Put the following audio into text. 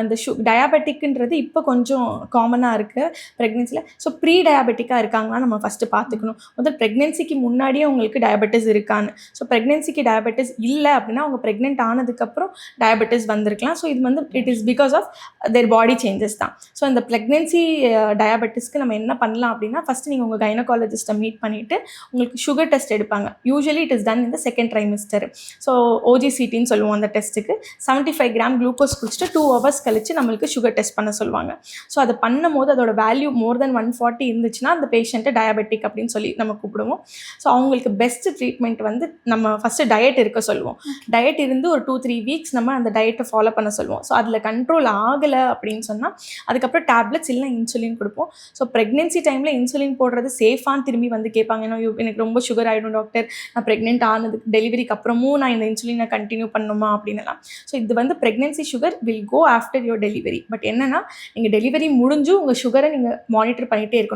இந்த டயாபெட்டிக்ன்றது இப்போ கொஞ்சம் காமனாக இருக்குது ப்ரெக்னென்சியில். ஸோ ப்ரீ டயாபெட்டிக்காக இருக்காங்கன்னா நம்ம ஃபஸ்ட்டு பார்த்துக்கணும். ப்ரெக்னென்சிக்கு முன்னாடியே உங்களுக்கு டயாபெட்டிஸ் இருக்கான்னு. ஸோ ப்ரெக்னென்சிக்கு டயாபெட்டிஸ் இல்லை அப்படின்னா அவங்க ப்ரெக்னென்ட் ஆனதுக்கப்புறம் டயாபெட்டிஸ் வந்திருக்கலாம். ஸோ இது வந்து it is because of their body changes தான். ஸோ இந்த ப்ரெக்னென்சி டயாபெட்டிஸ்க்கு நம்ம என்ன பண்ணலாம் அப்படின்னா, ஃபஸ்ட்டு நீங்கள் உங்கள் கைனகாலஜிஸ்ட்டை மீட் பண்ணிவிட்டு உங்களுக்கு சுகர் டெஸ்ட் எடுப்பாங்க. யூஸ்வலி இட் இஸ் டன் இந்த செகண்ட் ட்ரைமிஸ்டர். ஸோ ஓஜிசிடின்னு சொல்லுவோம் அந்த டெஸ்ட்டுக்கு. 75 கிராம் குளுக்கோஸ் குடிச்சிட்டு 2 ஹவர்ஸ் கழிச்சு நம்மளுக்கு சுகர் டெஸ்ட் பண்ண சொல்லுவாங்க. ஸோ அதை பண்ணும்போது அதோட வேல்யூ மோர் தென் 140 இருந்துச்சுன்னா அந்த பேஷண்ட்டை டயாபெட்டிக் அப்படின்னு சொல்லி நம்ம கூப்பிடுவோம். ஸோ அவங்களுக்கு பெஸ்ட் ட்ரீட்மெண்ட் வந்து நம்ம ஃபஸ்ட்டு டயட் இருக்க சொல்லுவோம். டயட் இருந்து ஒரு 2-3 வீக்ஸ் நம்ம அந்த டயட்டை ஃபாலோ பண்ண சொல்லுவோம். ஸோ அதில் கண்ட்ரோல் ஆகலை அப்படின்னு சொன்னால் அதுக்கப்புறம் டேப்லெட்ஸ் இல்லைனா இன்சுலின் கொடுப்போம். ஸோ ப்ரெக்னென்சி டைமில் இன்சுலின் போடுறது சேஃபான்னு திரும்பி வந்து கேட்பாங்க. ஏன்னா எனக்கு ரொம்ப சுகர் ஆகிடும் டாக்டர், நான் ப்ரெக்னென்ட் ஆனதுக்கு டெலிவரிக்கு அப்புறமும் நான் இந்த இன்சுலினை கண்டினியூ பண்ணணுமா அப்படின்னுலாம். ஸோ இது வந்து pregnancy sugar will go after your delivery. But என்னென்னா நீங்கள் டெலிவரி முடிஞ்சு உங்கள் சுகரை நீங்கள் மானிட்டர் பண்ணிகிட்டே இருக்கணும்.